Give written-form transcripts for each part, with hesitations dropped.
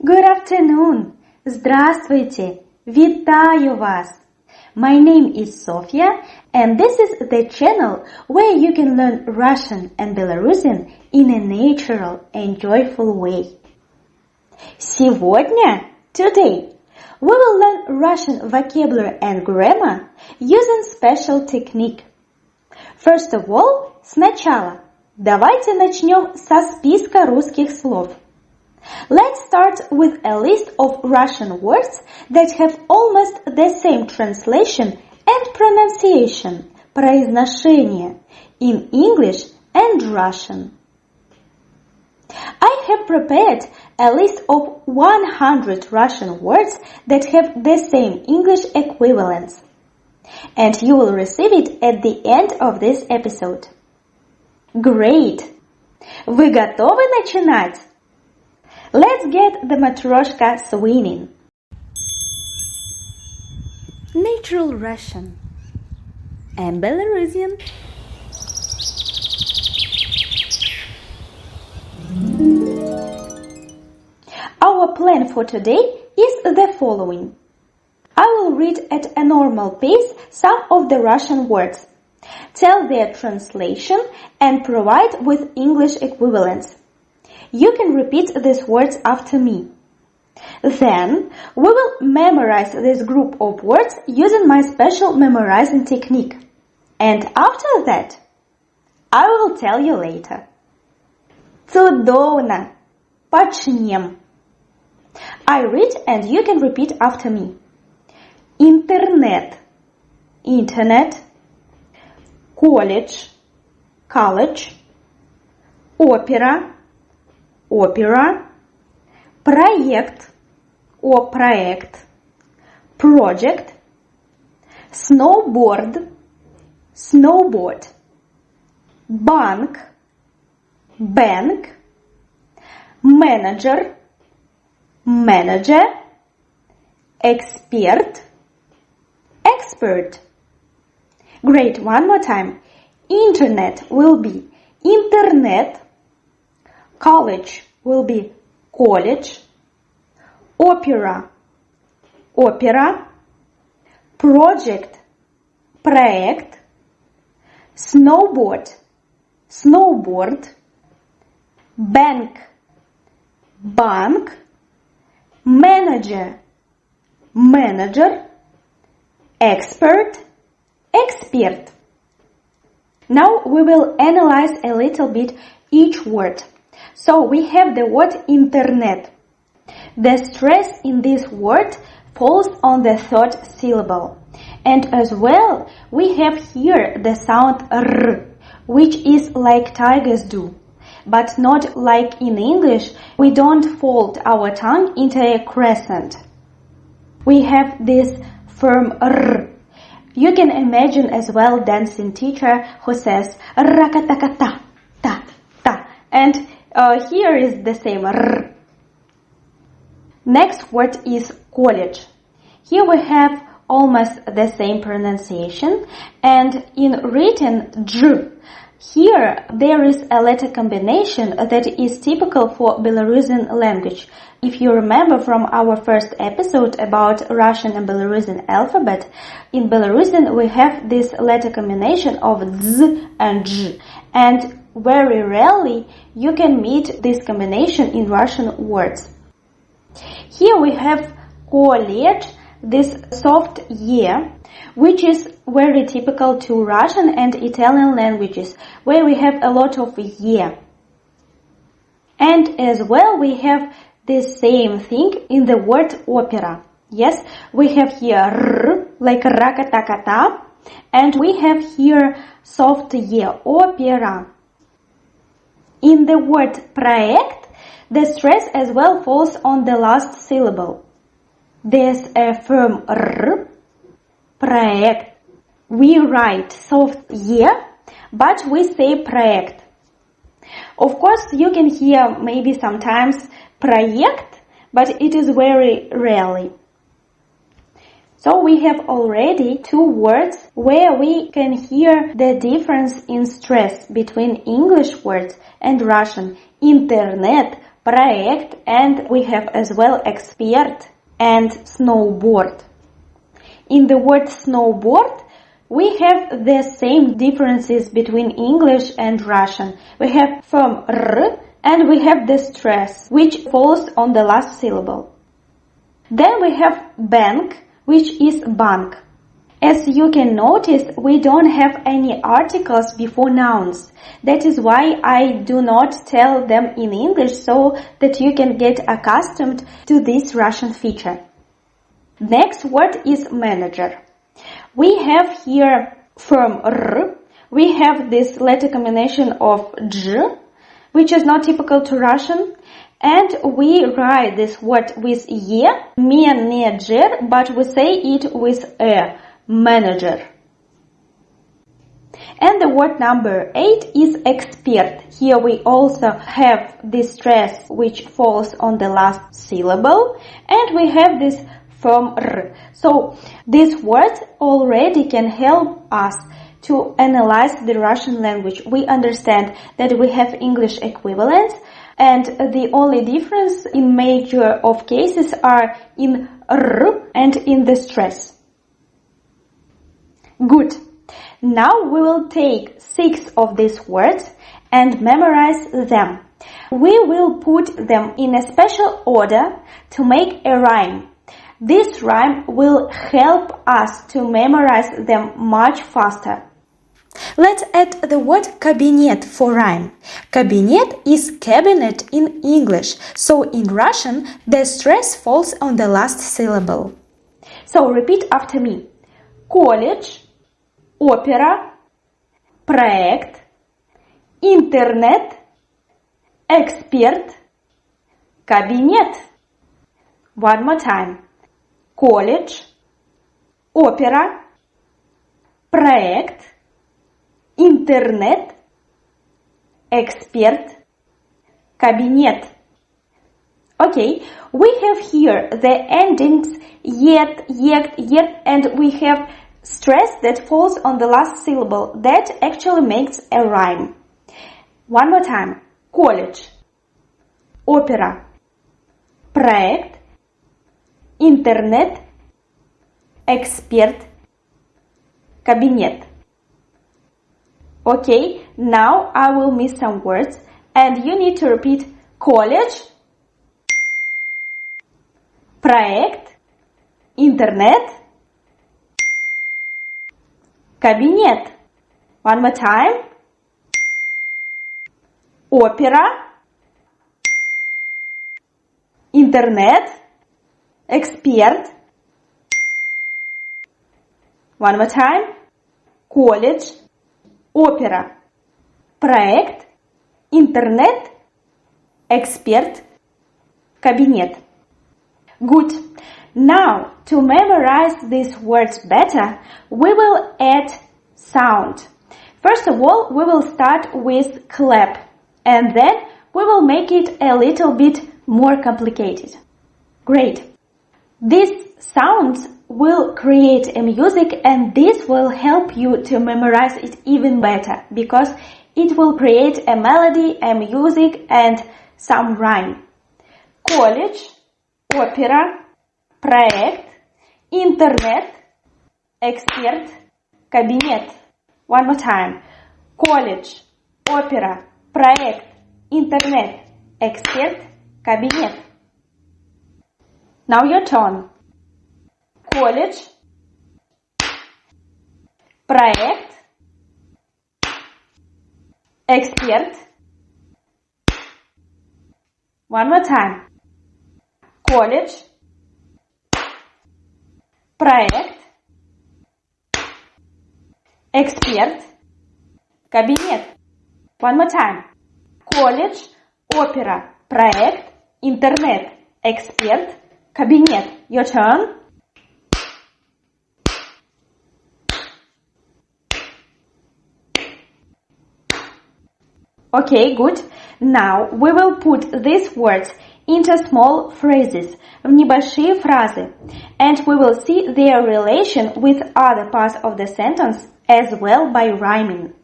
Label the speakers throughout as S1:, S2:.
S1: Good afternoon. Здравствуйте. Вітаю вас. My name is Sophia, and this is the channel where you can learn Russian and Belarusian in a natural and joyful way. Сегодня, today, we will learn Russian vocabulary and grammar using special technique. First of all, сначала, давайте начнем со списка русских слов. Let's start with a list of Russian words that have almost the same translation and pronunciation, произношение, in English and Russian. I have prepared a list of 100 Russian words that have the same English equivalents, and you will receive it at the end of this episode. Great! Вы готовы начинать? Let's get the matryoshka swinging. Natural Russian and Belarusian. Our plan for today is the following. I will read at a normal pace some of the Russian words, tell their translation, and provide with English equivalents. You can repeat these words after me. Then, we will memorize this group of words using my special memorizing technique. And after that, I will tell you later. Цудовно! Почнем! I read and you can repeat after me. Internet, internet. College, college. Opera, opera. Проект, or проект. Project. Snowboard, snowboard. Bank, bank. Manager, manager. Expert, expert. Great, one more time. Internet will be internet. College will be college. Opera, opera. Project, проект. Snowboard, snowboard. Bank, bank. Manager, manager. Expert, expert. Now we will analyze a little bit each word. So we have the word internet. The stress in this word falls on the third syllable. And as well, we have here the sound R, which is like tigers do. But not like in English, we don't fold our tongue into a crescent. We have this firm R. You can imagine as well dancing teacher who says rakata-kata, ta, ta. And here is the same R. Next word is college. Here we have almost the same pronunciation, and in written J. Here there is a letter combination that is typical for Belarusian language. If you remember from our first episode about Russian and Belarusian alphabet, in Belarusian we have this letter combination of Z and J. And very rarely you can meet this combination in Russian words. Here we have college, this soft Y, which is very typical to Russian and Italian languages, where we have a lot of Y. And as well we have the same thing in the word opera. Yes, we have here R, like rakata-kata, and we have here soft Y, opera. In the word проект, the stress as well falls on the last syllable. There's a firm R, проект. We write soft Y, but we say проект. Of course, you can hear maybe sometimes проект, but it is very rarely. So we have already two words where we can hear the difference in stress between English words and Russian. Internet, проект, and we have as well expert and snowboard. In the word snowboard, we have the same differences between English and Russian. We have firm R and we have the stress, which falls on the last syllable. Then we have bank, which is bank. As you can notice, we don't have any articles before nouns. That is why I do not tell them in English so that you can get accustomed to this Russian feature. Next word is manager. We have here from R, we have this letter combination of J, which is not typical to Russian, and we write this word with ye, manager, but we say it with a, manager. And the word number 8 is expert. Here we also have this stress which falls on the last syllable, and we have this from R. So these words already can help us to analyze the Russian language. We understand that we have English equivalents, and the only difference in major of cases are in R and in the stress. Good. Now we will take 6 of these words and memorize them. We will put them in a special order to make a rhyme. This rhyme will help us to memorize them much faster. Let's add the word кабинет for rhyme. Кабинет is cabinet in English, so in Russian the stress falls on the last syllable. So repeat after me. Колледж, опера, проект, интернет, эксперт, кабинет. One more time. Колледж, опера, проект, интернет, эксперт, кабинет. Okay, we have here the endings yet, and we have stress that falls on the last syllable. That actually makes a rhyme. One more time. Колледж, опера, проект, интернет, эксперт, кабинет. Okay, now I will miss some words and you need to repeat колледж, проект, интернет, кабинет. One more time. Опера, интернет, эксперт. One more time. Колледж, опера, проект, интернет, эксперт, кабинет. Good. Now, to memorize these words better, we will add sound. First of all, we will start with clap, and then we will make it a little bit more complicated. Great. These sounds will create a music, and this will help you to memorize it even better, because it will create a melody, a music, and some rhyme. Колледж, опера, проект, интернет, эксперт, кабинет. One more time. Колледж, опера, проект, интернет, эксперт, кабинет. Now your turn. Колледж, проект, эксперт. One more time. Колледж, проект, эксперт, кабинет. One more time. Колледж, опера, проект, интернет, эксперт, кабинет. Your turn. Okay, good. Now we will put these words into small phrases, в небольшие фразы, and we will see their relation with other parts of the sentence as well by rhyming.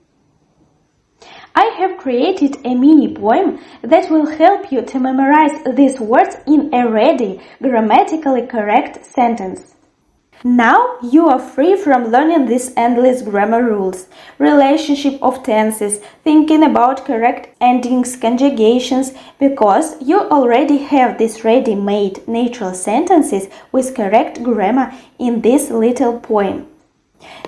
S1: I have created a mini poem that will help you to memorize these words in a ready, grammatically correct sentence. Now you are free from learning these endless grammar rules, relationship of tenses, thinking about correct endings, conjugations, because you already have these ready-made natural sentences with correct grammar in this little poem.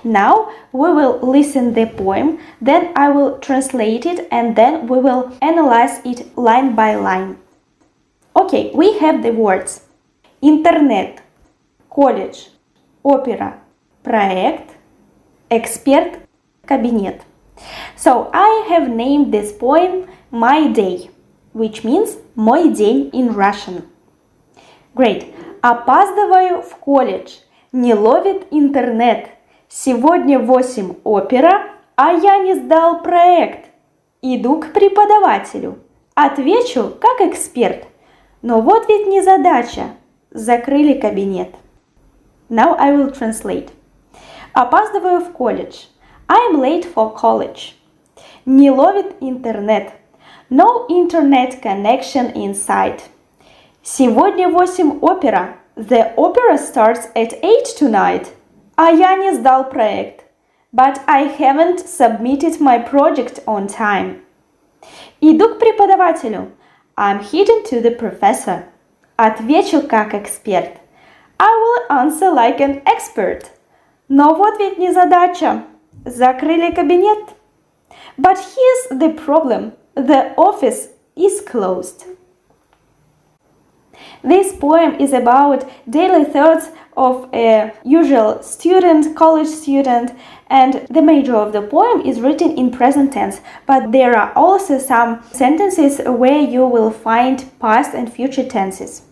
S1: Now we will listen the poem, then I will translate it and then we will analyze it line by line. Okay, we have the words интернет, колледж, опера, проект, эксперт, кабинет. So I have named this poem My Day, which means мой день in Russian. Great. Опаздываю в колледж, не ловит интернет. Сегодня 8 опера, а я не сдал проект. Иду к преподавателю. Отвечу как эксперт. Но вот ведь незадача. Закрыли кабинет. Now I will translate. Опаздываю в колледж. I'm late for college. Не ловит интернет. No internet connection inside. Сегодня 8 опера. The opera starts at 8 tonight. А я не сдал проект. But I haven't submitted my project on time. Иду к преподавателю. I'm heading to the professor. Отвечу как эксперт. I will answer like an expert. Но вот ведь незадача. Закрыли кабинет. But here's the problem. The office is closed. This poem is about daily thoughts of a usual student, college student, and the major of the poem is written in present tense, but there are also some sentences where you will find past and future tenses.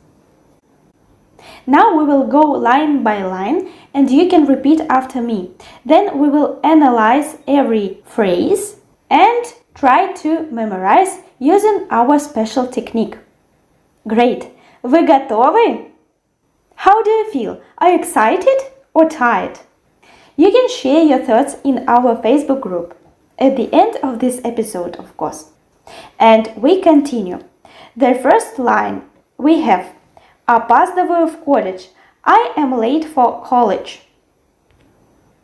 S1: Now we will go line by line and you can repeat after me. Then we will analyze every phrase and try to memorize using our special technique. Great! Вы готовы? How do you feel? Are you excited or tired? You can share your thoughts in our Facebook group at the end of this episode, of course. And we continue. The first line we have опаздываю в колледж. I am late for college.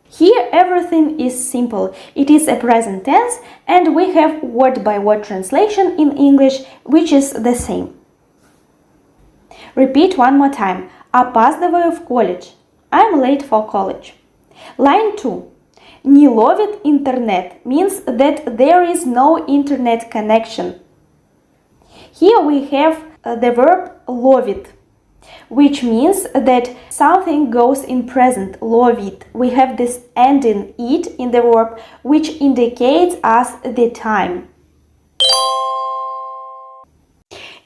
S1: Here everything is simple. It is a present tense and we have word-by-word translation in English, which is the same. Repeat one more time. Опаздываю в колледж. I'm late for college. Line 2. Не ловит интернет means that there is no internet connection. Here we have the verb ловит, which means that something goes in present, ловит. We have this ending it in the verb, which indicates us the time.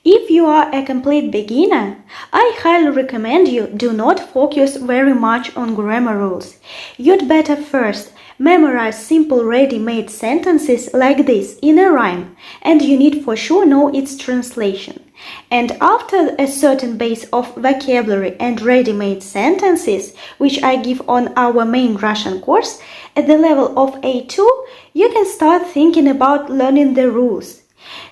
S1: If you are a complete beginner, I highly recommend you do not focus very much on grammar rules. You'd better first memorize simple ready-made sentences like this in a rhyme, and you need for sure know its translation. And after a certain base of vocabulary and ready-made sentences, which I give on our main Russian course, at the level of A2, you can start thinking about learning the rules.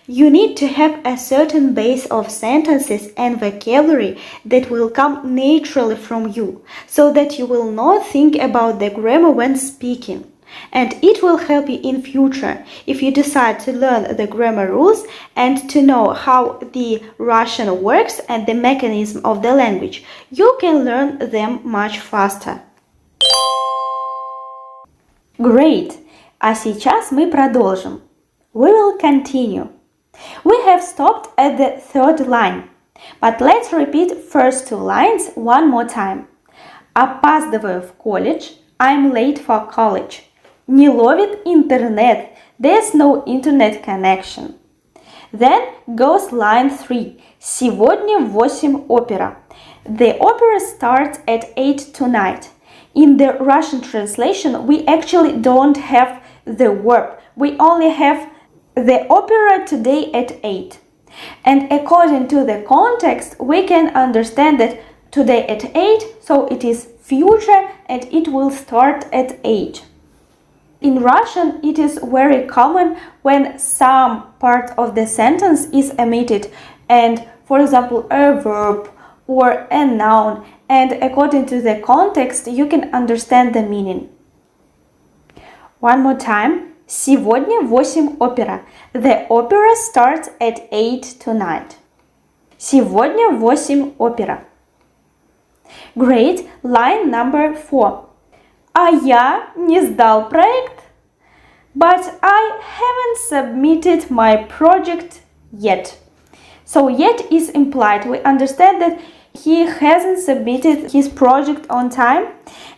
S1: You need to have a certain base of sentences and vocabulary that will come naturally from you, so that you will not think about the grammar when speaking. And it will help you in future if you decide to learn the grammar rules and to know how the Russian works and the mechanism of the language. You can learn them much faster. Great! А сейчас мы продолжим. We will continue. We have stopped at the third line, but let's repeat first two lines one more time. Опаздываю в колледж. I'm late for college. Не ловит интернет. There's no internet connection. Then goes line 3. Сегодня в 8 опера. The opera starts at 8 tonight. In the Russian translation, we actually don't have the verb. We only have the opera today at 8. And according to the context, we can understand that today at 8, so it is future and it will start at 8. In Russian, it is very common when some part of the sentence is omitted and, for example, a verb or a noun, and according to the context, you can understand the meaning. One more time. Сегодня в 8 опера. The opera starts at 8 tonight. Сегодня в 8 опера. Great. Line number 4. А я не сдал проект. But I haven't submitted my project yet. So yet is implied. We understand that he hasn't submitted his project on time,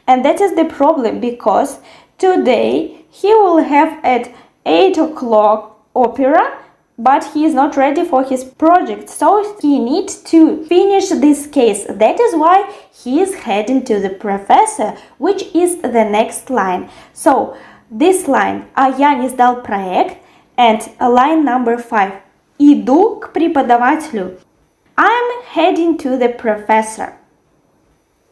S1: and that is the problem because today he will have at 8 o'clock opera, but he is not ready for his project, so he needs to finish this case. That is why he is heading to the professor, which is the next line. So this line, а я не сдал проект, and line number 5, иду к преподавателю. I'm heading to the professor.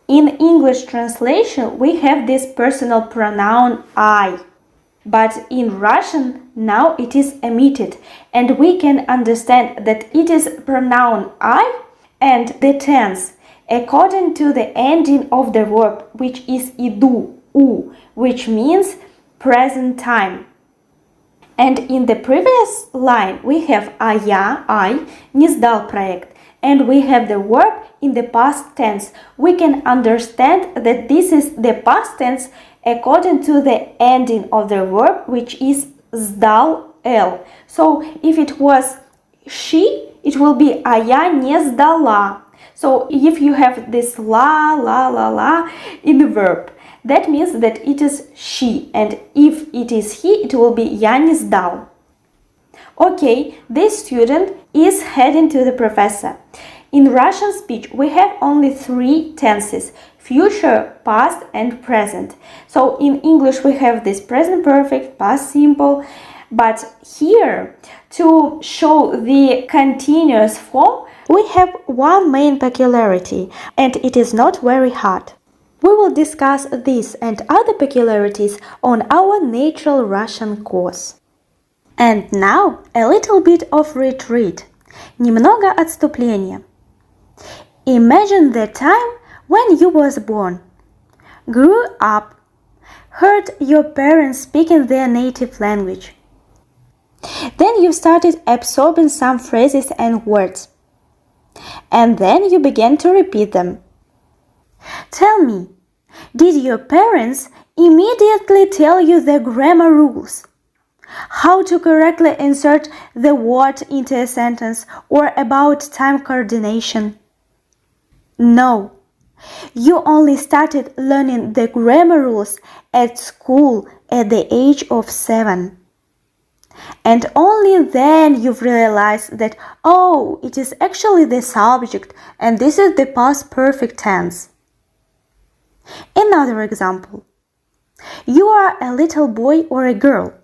S1: In English translation, we have this personal pronoun I. But in Russian, now it is omitted, and we can understand that it is pronoun I and the tense according to the ending of the verb, which is иду, у, which means present time. And in the previous line, we have а я, I, не сдал проект, and we have the verb in the past tense. We can understand that this is the past tense according to the ending of the verb, which is сдал L. So if it was she, it will be а я не сдала. So if you have this la in the verb, that means that it is she, and if it is he, it will be я не сдал. Okay, this student is heading to the professor. In Russian speech, we have only 3 tenses: future, past, and present. So in English, we have this present perfect, past simple, but here, to show the continuous form, we have one main peculiarity, and it is not very hard. We will discuss this and other peculiarities on our Natural Russian course. And now a little bit of retreat. Немного отступления. Imagine the time when you was born, grew up, heard your parents speaking their native language. Then you started absorbing some phrases and words. And then you began to repeat them. Tell me, did your parents immediately tell you the grammar rules? How to correctly insert the word into a sentence or about time coordination? No, you only started learning the grammar rules at school at the age of 7. And only then you've realized that, oh, it is actually the subject and this is the past perfect tense. Another example. You are a little boy or a girl.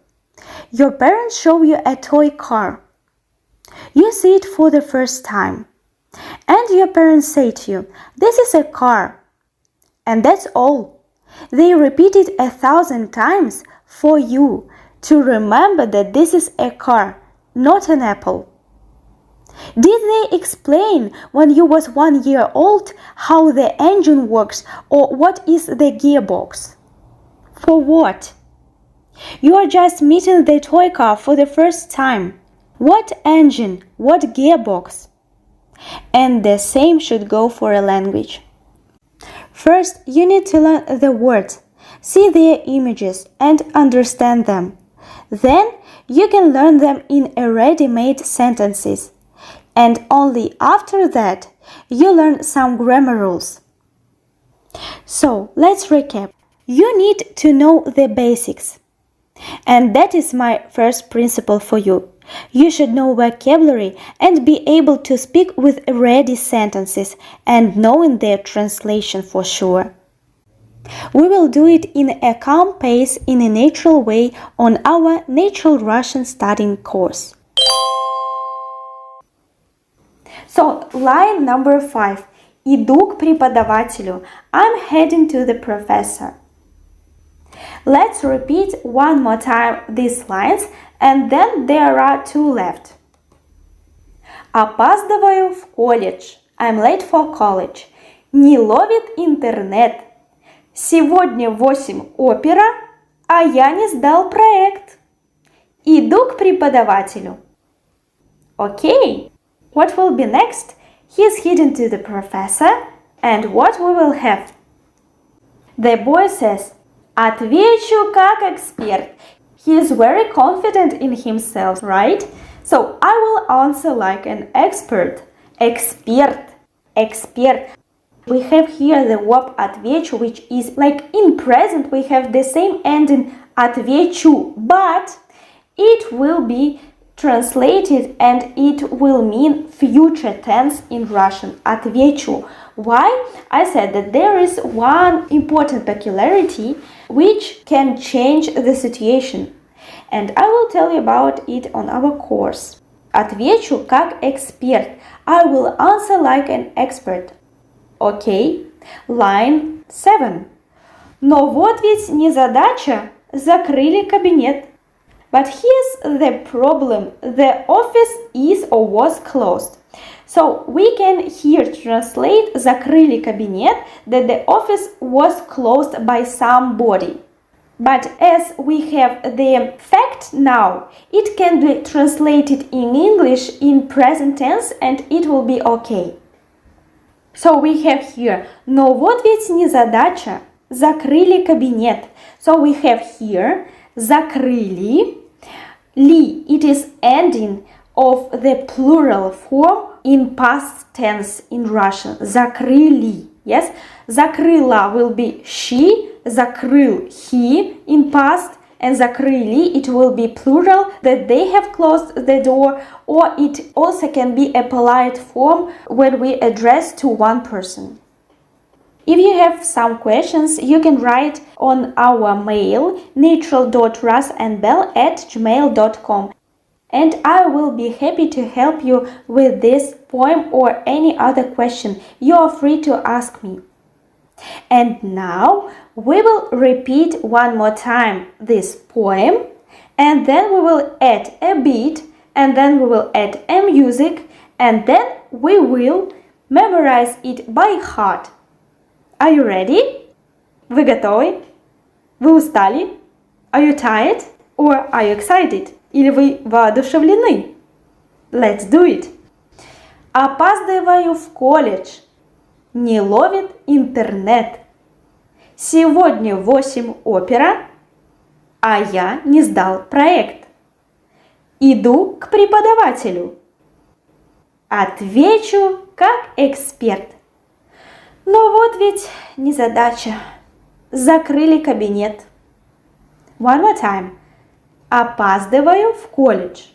S1: Your parents show you a toy car. You see it for the first time. And your parents say to you, this is a car. And that's all. They repeat it 1,000 times for you to remember that this is a car, not an apple. Did they explain when you was 1 year old how the engine works or what is the gearbox? For what? You are just meeting the toy car for the first time. What engine? What gearbox? And the same should go for a language. First, you need to learn the words, see their images and understand them. Then you can learn them in a ready-made sentences. And only after that, you learn some grammar rules. So, let's recap. You need to know the basics. And that is my first principle for you. You should know vocabulary and be able to speak with ready sentences and knowing their translation for sure. We will do it in a calm pace in a natural way on our Natural Russian studying course. So, line number 5. Иду к преподавателю. I'm heading to the professor. Let's repeat one more time these lines, and then there are two left. Опаздываю в колледж. I'm late for college. Не ловит интернет. Сегодня в 8 опера, а я не сдал проект. Иду к преподавателю. Okay, what will be next? He's hidden to the professor, and what we will have? The boy says, отвечу как эксперт. He is very confident in himself, right? So I will answer like an expert. Эксперт. Эксперт. We have here the verb отвечу, which is like in present we have the same ending отвечу, but it will be translated and it will mean future tense in Russian. Отвечу. Why? I said that there is one important peculiarity which can change the situation. And I will tell you about it on our course. Отвечу как эксперт. I will answer like an expert. Okay. Line 7. Но вот ведь незадача. Закрыли кабинет. But here's the problem. The office is or was closed. So we can here translate закрыли кабинет that the office was closed by somebody. But as we have the fact now, it can be translated in English in present tense and it will be okay. So we have here, но вот ведь незадача, закрыли кабинет. So we have here, закрыли, ли, it is ending of the plural form in past tense in Russian. Закрыли, yes? Закрыла will be she, закрыл he in past, and закрыли it will be plural that they have closed the door, or it also can be a polite form when we address to one person. If you have some questions, you can write on our mail neutral.russianbell@gmail.com, and I will be happy to help you with this poem or any other question. You are free to ask me. And now we will repeat one more time this poem, and then we will add a beat, and then we will add a music, and then we will memorize it by heart. Are you ready? Вы готовы? Вы устали? Are you tired? Or are you excited? Или вы воодушевлены? Let's do it. Опаздываю в колледж. Не ловит интернет. Сегодня в 8 опера, а я не сдал проект. Иду к преподавателю. Отвечу как эксперт. Но вот ведь незадача. Закрыли кабинет. One more time. Опаздываю в колледж.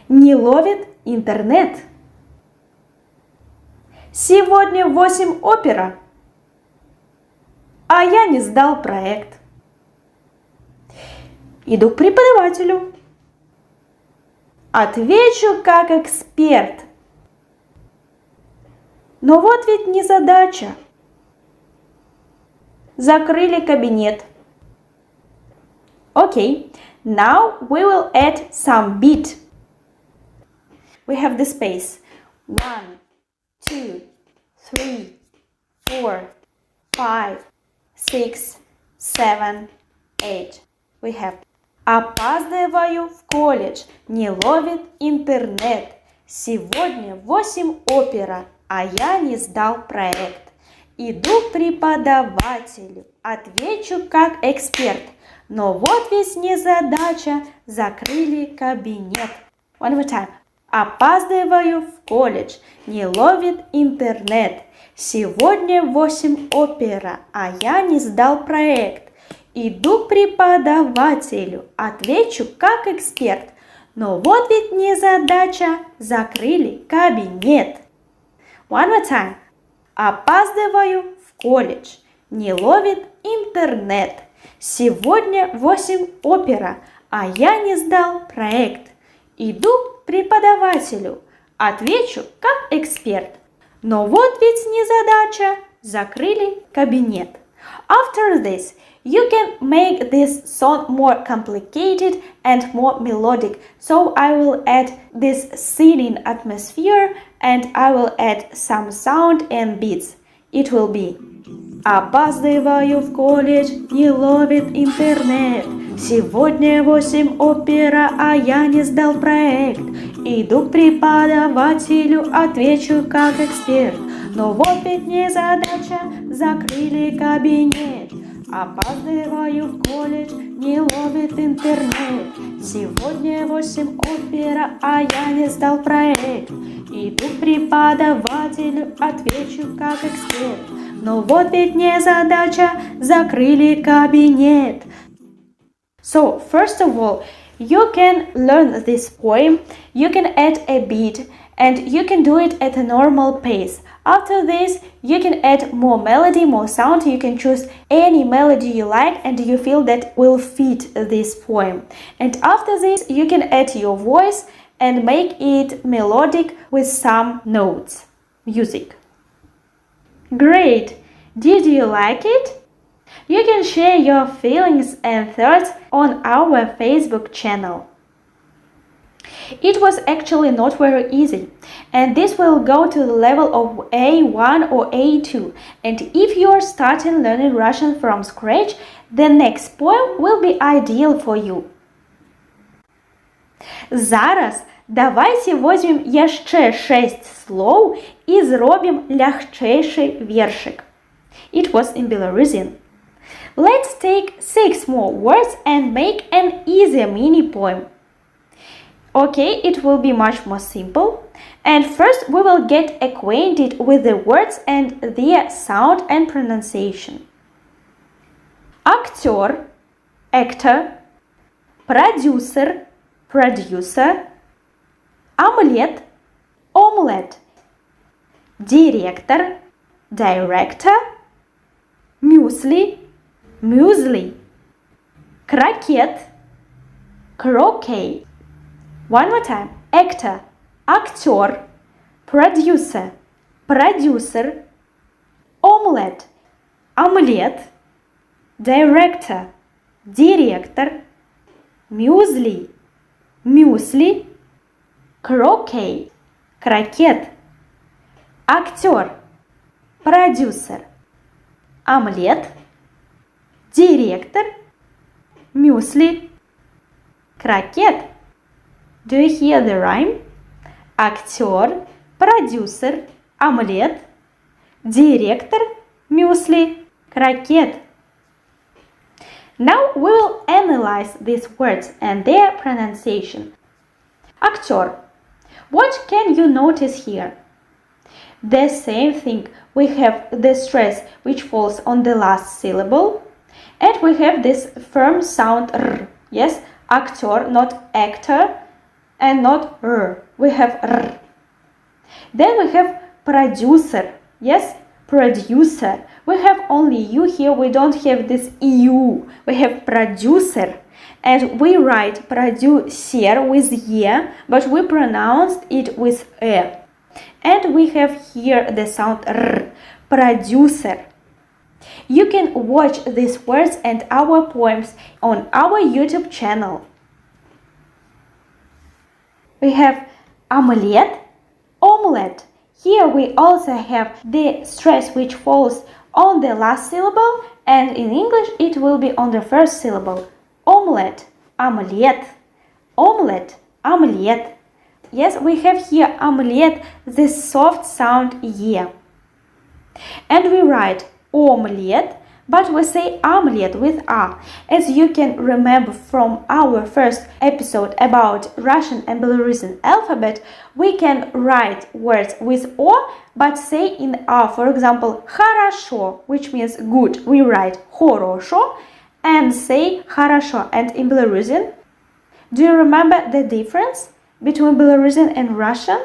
S1: Не ловит интернет. Сегодня в 8 опера, а я не сдал проект. Иду к преподавателю. Отвечу как эксперт. Но вот ведь незадача. Закрыли кабинет. Okay, now we will add some beat. We have the space. 1, 2, 3, 4, 5, 6, 7, 8. We have опаздываю в колледж, не ловит интернет. Сегодня в 8 опера, а я не сдал проект. Иду к преподавателю, отвечу как эксперт. Но вот ведь незадача, закрыли кабинет. One more time. Опаздываю в колледж, не ловит интернет. Сегодня в 8 опера, а я не сдал проект. Иду к преподавателю, отвечу как эксперт. Но вот ведь незадача, закрыли кабинет. One more time. Опаздываю в колледж, не ловит интернет. Сегодня в 8 опера, а я не сдал проект. Иду к преподавателю, отвечу как эксперт. Но вот ведь незадача, закрыли кабинет. After this, you can make this song more complicated and more melodic. So I will add this singing atmosphere and I will add some sound and beats. It will be: опаздываю в колледж, не ловит интернет. Сегодня 8 опера, а я не сдал проект. Иду к преподавателю, отвечу как эксперт. Но вот ведь незадача, закрыли кабинет. Опаздываю в колледж, не ловит интернет. Сегодня 8 опера, а я не сдал проект. Иду к преподавателю, отвечу как эксперт. Но вот ведь незадача, закрыли кабинет. So, first of all, you can learn this poem, you can add a beat, and you can do it at a normal pace. After this, you can add more melody, more sound. You can choose any melody you like and you feel that will fit this poem. And after this, you can add your voice and make it melodic with some notes, music. Great! Did you like it? You can share your feelings and thoughts on our Facebook channel. It was actually not very easy, and this will go to the level of A1 or A2. And if you are starting learning Russian from scratch, the next poem will be ideal for you. Зараз давайте возьмем jeszcze 6 слов і зробим легчайший віршик. It was in Belarusian. Let's take 6 more words and make an easier mini poem. Okay, it will be much more simple. And first we will get acquainted with the words and their sound and pronunciation. Actor, actor, producer, producer, omelette, omelette, director, director, muesli, muesli, croquette, croquet. One more time. Actor, actor, producer, producer, omelette, omelette, director, director, muesli, muesli, croquet, croquette, actor, producer, omelette, director, muesli, croquette. Do you hear the rhyme? Actor, producer, omelette, director, muesli, croquette. Now we will analyze these words and their pronunciation. Actor. What can you notice here? The same thing. We have the stress which falls on the last syllable, and we have this firm sound r. Yes, actor, not actor, and not r. We have r. Then we have producer. Yes, producer. We have only u here. We don't have this eu. We have producer. And we write producer with ye, but we pronounced it with e. And we have here the sound r. Producer. You can watch these words and our poems on our YouTube channel. We have omelette, omelette. Here we also have the stress which falls on the last syllable, and in English it will be on the first syllable. Omelette, omelette, omelette, omelette. Yes, we have here omelette, this soft sound ye. And we write omelette, but we say omelette with a. As you can remember from our first episode about Russian and Belarusian alphabet, we can write words with o, but say in a. For example, хорошо, which means good, we write хорошо and say хорошо. And in Belarusian, do you remember the difference between Belarusian and Russian?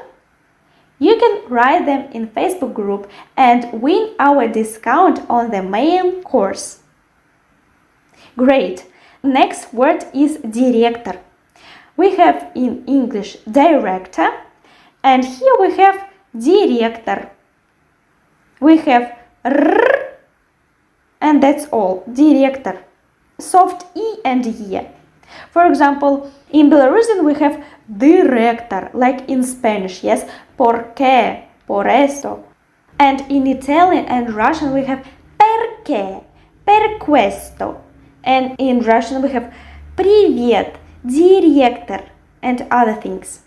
S1: You can write them in Facebook group and win our discount on the main course. Great! Next word is director. We have in English director, and here we have director. We have r and that's all. Директор. Soft E and E. For example, in Belarusian we have director, like in Spanish, yes, porque, por eso. And in Italian and Russian we have perché, per questo. And in Russian we have привет, директор, and other things.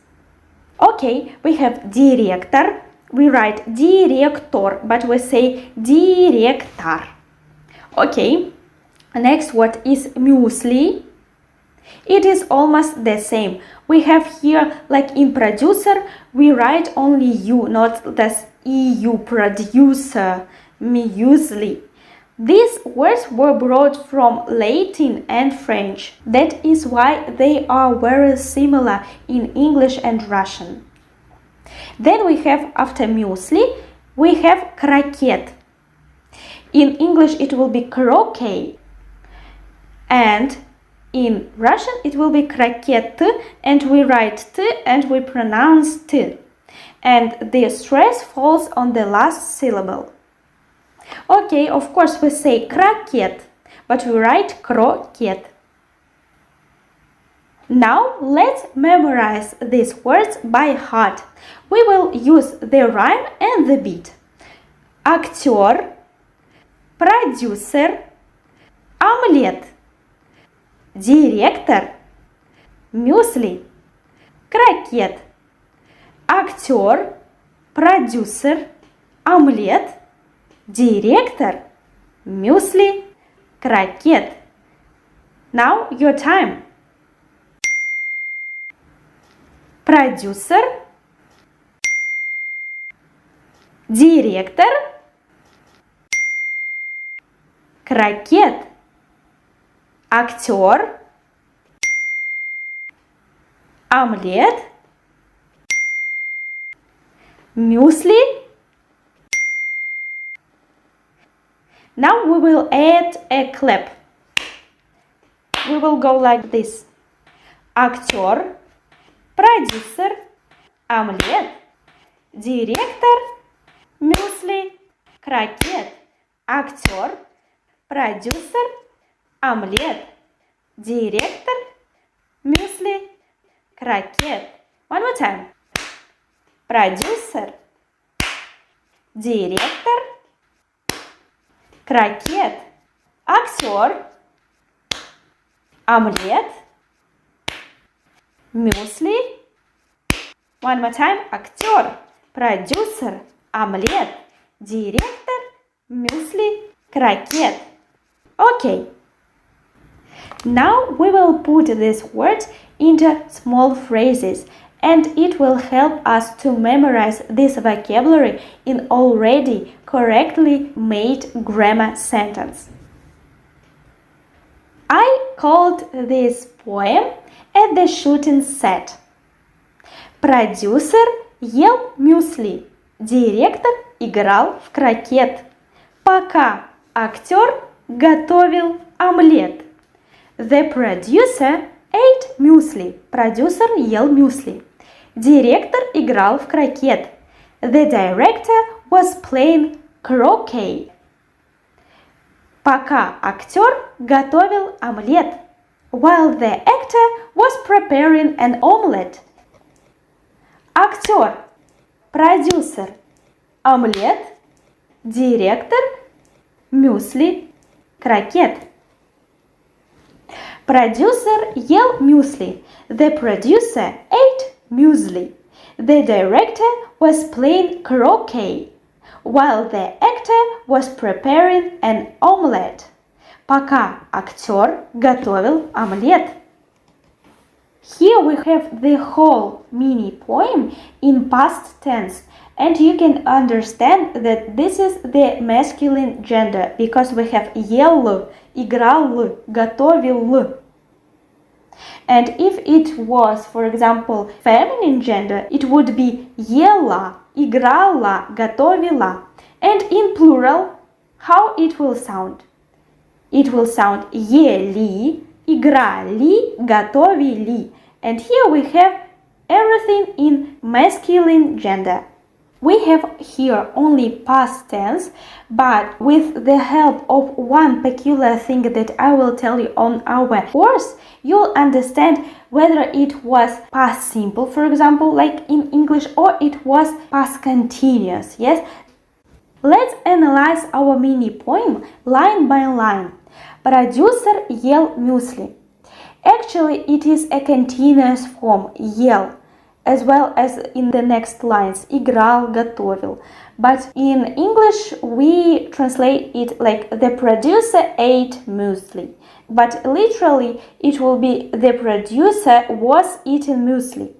S1: Okay, we have директор. We write директор, but we say директор. Okay, next word is muesli. It is almost the same. We have here, like in producer, we write only U, not this EU, producer, muesli. These words were brought from Latin and French. That is why they are very similar in English and Russian. Then we have, after muesli, we have крокет. In English it will be croquet. And in Russian it will be крокет, and we write T and we pronounce T. And the stress falls on the last syllable. Okay, of course we say крокет, but we write крокет. Now let's memorize these words by heart. We will use the rhyme and the beat. Актер, продюсер, омлет, директор, мюсли, крокет. Актер, продюсер, омлет, директор, мюсли, крокет. Now your time. Продюсер, директор, крокет, актер, омлет, мюсли. Now we will add a clap. We will go like this. Актер, продюсер, омлет, директор, мюсли, крокет. Актер, продюсер, омлет, директор, мюсли, крокет. One more time. Продюсер, директор, крокет. Актер, омлет, мюсли. One more time. Актер, продюсер, омлет, директор, мюсли, крокет. Okay. Now we will put these words into small phrases, and it will help us to memorize this vocabulary in already correctly made grammar sentence. I called this poem at the shooting set. Продюсер ел мюсли, директор играл в крокет, пока актер готовил омлет. The producer ate muesli. Продюсер ел мюсли. Директор играл в крокет. The director was playing croquet. Пока актер готовил омлет. While the actor was preparing an omelette. Актер, продюсер, омлет, директор, мюсли, крокет. Producer ел мюсли. The producer ate muesli. The director was playing croquet, while the actor was preparing an omelette. Пока актер готовил омлет. Here we have the whole mini poem in past tense, and you can understand that this is the masculine gender because we have ел, играл, готовил. And if it was, for example, feminine gender, it would be ела, играла, готовила. And in plural, how it will sound? It will sound ели, играли, готовили. And here we have everything in masculine gender. We have here only past tense, but with the help of one peculiar thing that I will tell you on our course, you'll understand whether it was past simple, for example, like in English, or it was past continuous, yes? Let's analyze our mini poem line by line. Продюсер ел мюсли. Actually, it is a continuous form, ел, as well as in the next lines, играл, готовил. But in English, we translate it like the producer ate muesli. But literally, it will be the producer was eating muesli.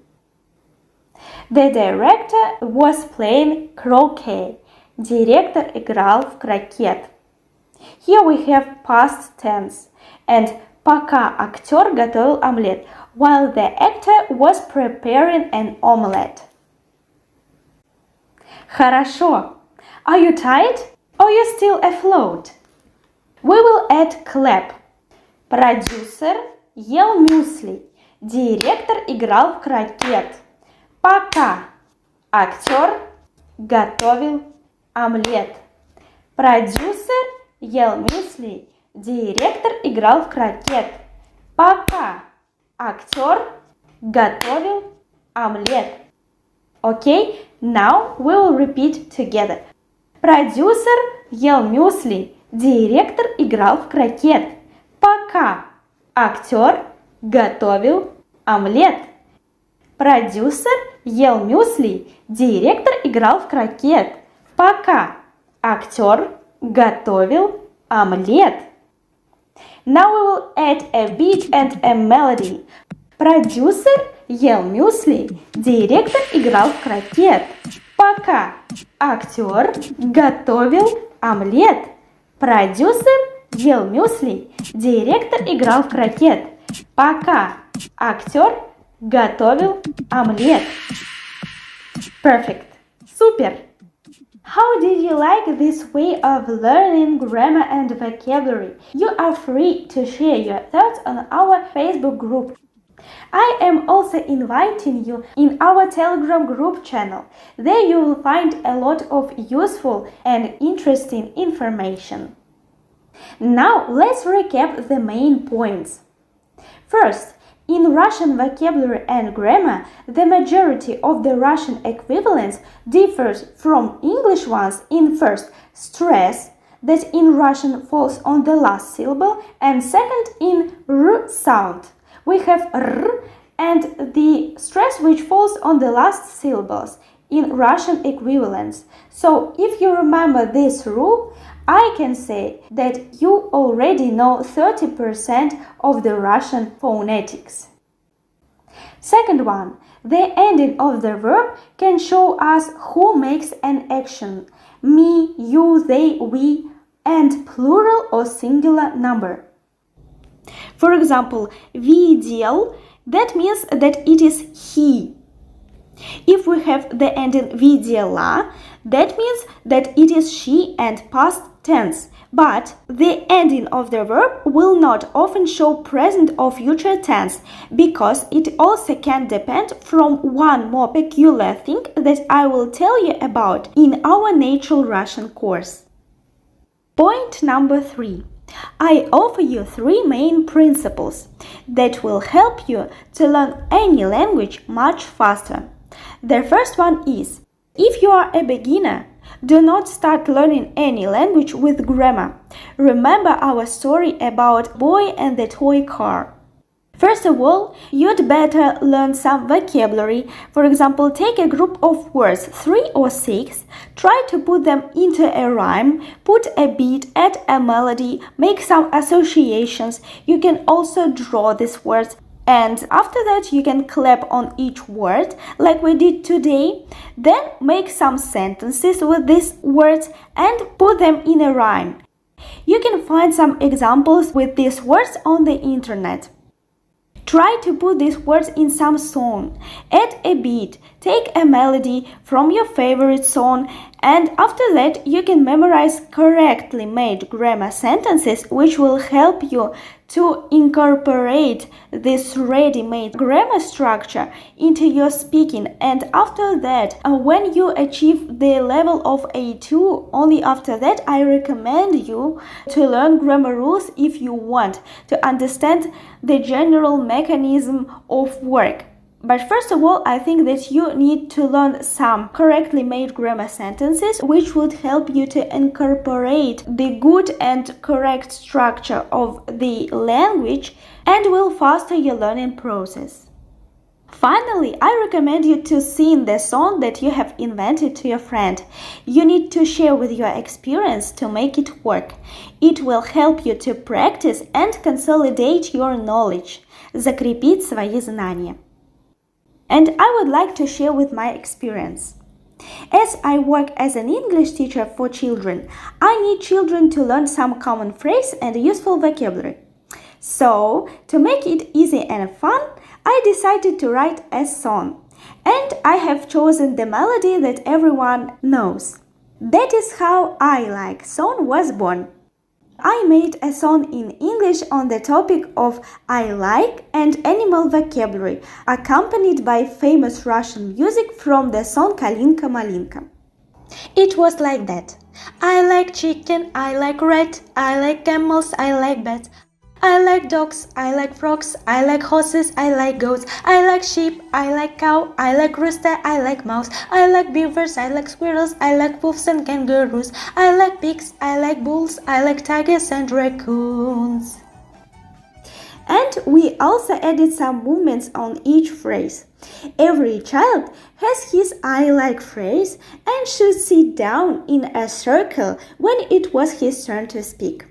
S1: The director was playing croquet. Директор играл в крокет. Here we have past tense. And пока актер готовил омлет, while the actor was preparing an omelette. Хорошо. Are you tired? Or are you still afloat? We will add clap. Продюсер ел мюсли. Директор играл в крокет. Пока актер готовил омлет. Продюсер ел мюсли. Директор играл в крокет. Пока актер готовил омлет. Okay, now we will repeat together. Продюсер ел мюсли. Директор играл в крокет. Пока актер готовил омлет. Продюсер ел мюсли. Директор играл в крокет. Пока актер готовил омлет. Now we will add a beat and a melody. Продюсер ел мюсли, директор играл в крокет. Пока актер готовил омлет. Продюсер ел мюсли, директор играл в крокет. Пока актер готовил омлет. Perfect. Super. How did you like this way of learning grammar and vocabulary? You are free to share your thoughts on our Facebook group. I am also inviting you in our Telegram group channel. There you will find a lot of useful and interesting information. Now let's recap the main points. First, in Russian vocabulary and grammar, the majority of the Russian equivalents differs from English ones in first, stress, that in Russian falls on the last syllable, and second, in r sound. We have r and the stress which falls on the last syllables in Russian equivalents. So if you remember this rule, I can say that you already know 30% of the Russian phonetics. Second one, the ending of the verb can show us who makes an action, me, you, they, we, and plural or singular number. For example, видел, that means that it is he. If we have the ending видела, that means that it is she and past tense. But the ending of the verb will not often show present or future tense because it also can depend from one more peculiar thing that I will tell you about in our Natural Russian course. Point number 3. I offer you 3 main principles that will help you to learn any language much faster. The first one is, if you are a beginner, do not start learning any language with grammar. Remember our story about boy and the toy car. First of all, you'd better learn some vocabulary. For example, take a group of words, 3 or 6, try to put them into a rhyme, put a beat, add a melody, make some associations. You can also draw these words. And after that, you can clap on each word like we did today. Then make some sentences with these words and put them in a rhyme. You can find some examples with these words on the internet. Try to put these words in some song. Add a beat, take a melody from your favorite song, and after that you can memorize correctly made grammar sentences which will help you to incorporate this ready-made grammar structure into your speaking, and after that, when you achieve the level of A2, only after that I recommend you to learn grammar rules if you want to understand the general mechanism of work. But first of all, I think that you need to learn some correctly made grammar sentences, which would help you to incorporate the good and correct structure of the language and will foster your learning process. Finally, I recommend you to sing the song that you have invented to your friend. You need to share with your experience to make it work. It will help you to practice and consolidate your knowledge, закрепить свои знания. And I would like to share with my experience. As I work as an English teacher for children, I need children to learn some common phrase and useful vocabulary. So, to make it easy and fun, I decided to write a song. And I have chosen the melody that everyone knows. That is how I Like song was born. I made a song in English on the topic of I like and animal vocabulary, accompanied by famous Russian music from the song Kalinka Malinka. It was like that. I like chicken, I like rat, I like camels, I like bats. I like dogs, I like frogs, I like horses, I like goats, I like sheep, I like cow, I like rooster, I like mouse, I like beavers, I like squirrels, I like wolves and kangaroos, I like pigs, I like bulls, I like tigers and raccoons. And we also added some movements on each phrase. Every child has his I like phrase and should sit down in a circle when it was his turn to speak.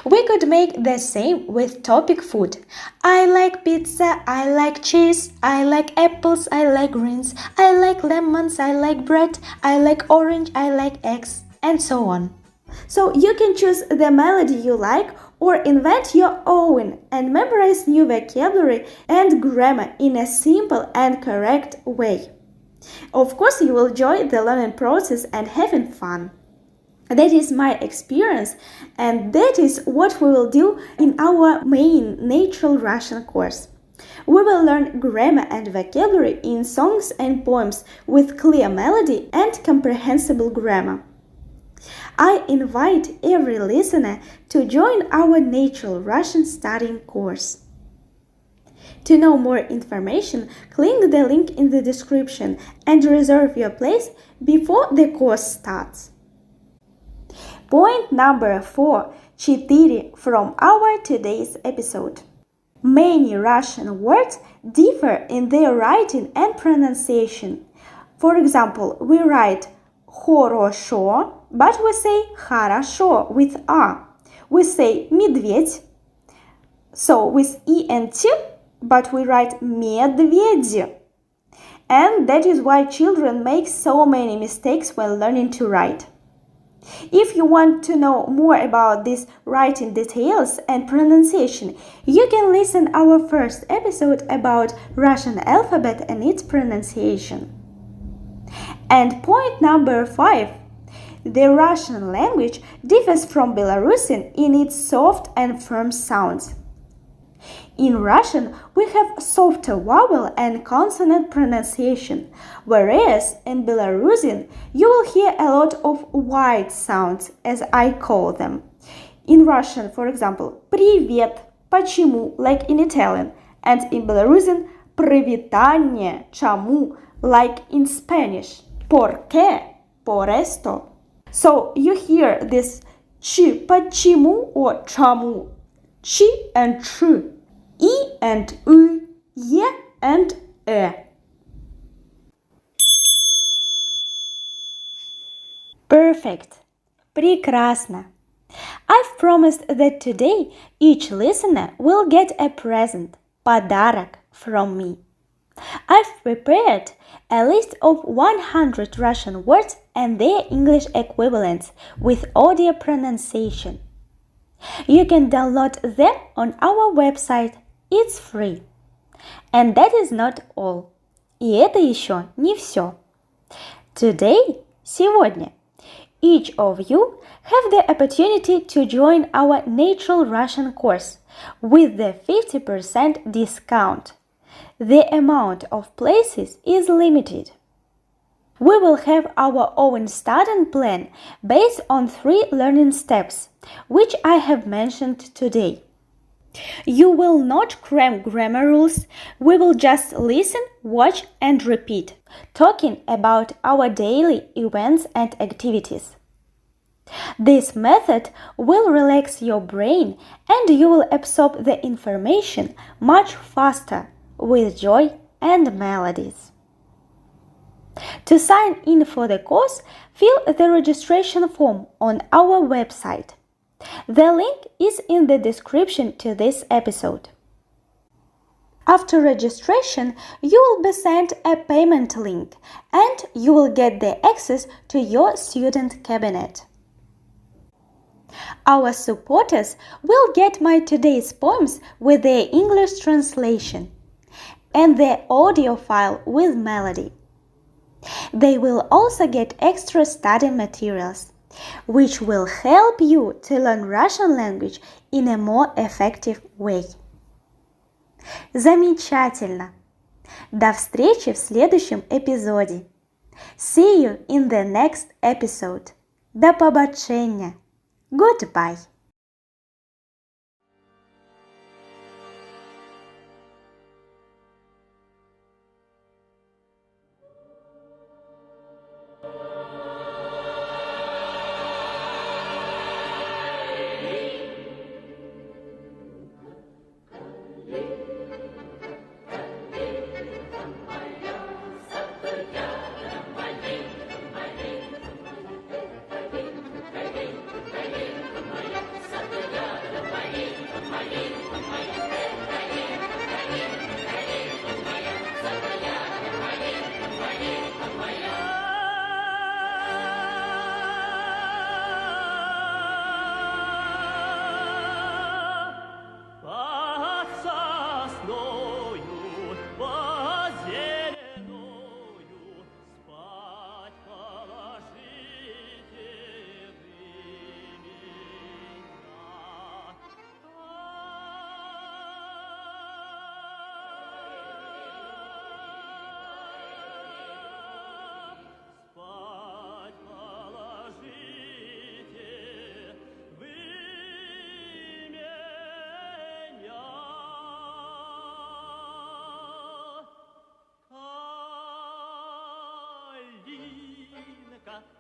S1: We could make the same with topic food. I like pizza, I like cheese, I like apples, I like greens, I like lemons, I like bread, I like orange, I like eggs, and so on. So you can choose the melody you like or invent your own and memorize new vocabulary and grammar in a simple and correct way. Of course, you will enjoy the learning process and having fun. That is my experience, and that is what we will do in our main Natural Russian course. We will learn grammar and vocabulary in songs and poems with clear melody and comprehensible grammar. I invite every listener to join our Natural Russian studying course. To know more information, click the link in the description and reserve your place before the course starts. Point number 4, 4 from our today's episode. Many Russian words differ in their writing and pronunciation. For example, we write хорошо, but we say хорошо with a. We say медведь, so with e and t, but we write медведь. And that is why children make so many mistakes when learning to write. If you want to know more about these writing details and pronunciation, you can listen our first episode about Russian alphabet and its pronunciation. And point number 5. The Russian language differs from Belarusian in its soft and firm sounds. In Russian, we have softer vowel and consonant pronunciation, whereas in Belarusian, you will hear a lot of wide sounds, as I call them. In Russian, for example, привет, почему, like in Italian, and in Belarusian, привитание, чему, like in Spanish, por qué, por esto. So you hear this ch, почему or чему, ch and ch, и and u, е and e. Perfect. Прекрасно. I've promised that today each listener will get a present, подарок, from me. I've prepared a list of 100 Russian words and their English equivalents with audio pronunciation. You can download them on our website. It's free. And that is not all. И это еще не все. Today, сегодня, Each of you have the opportunity to join our Natural Russian course with the 50% discount. The amount of places is limited. We will have our own study plan based on 3 learning steps, which I have mentioned today. You will not cram grammar rules, we will just listen, watch and repeat, talking about our daily events and activities. This method will relax your brain and you will absorb the information much faster with joy and melodies. To sign in for the course, fill the registration form on our website. The link is in the description to this episode. After registration, you will be sent a payment link and you will get the access to your student cabinet. Our supporters will get my today's poems with their English translation and the audio file with melody. They will also get extra study materials, which will help you to learn Russian language in a more effective way. Замечательно! До встречи в следующем эпизоде. See you in the next episode. До побачення. Goodbye.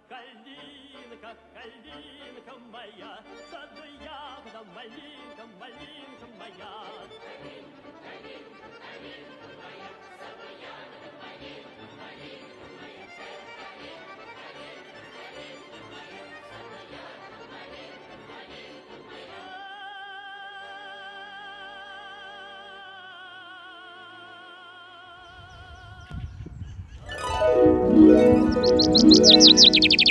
S2: Калинка, калинка моя, саду ягода, малинка, малинка моя. Калинка, калинка, калинка моя, саду ягода, малинка, малинка моя. Калинка, калинка, калинка моя, саду ягода, малинка, малинка моя.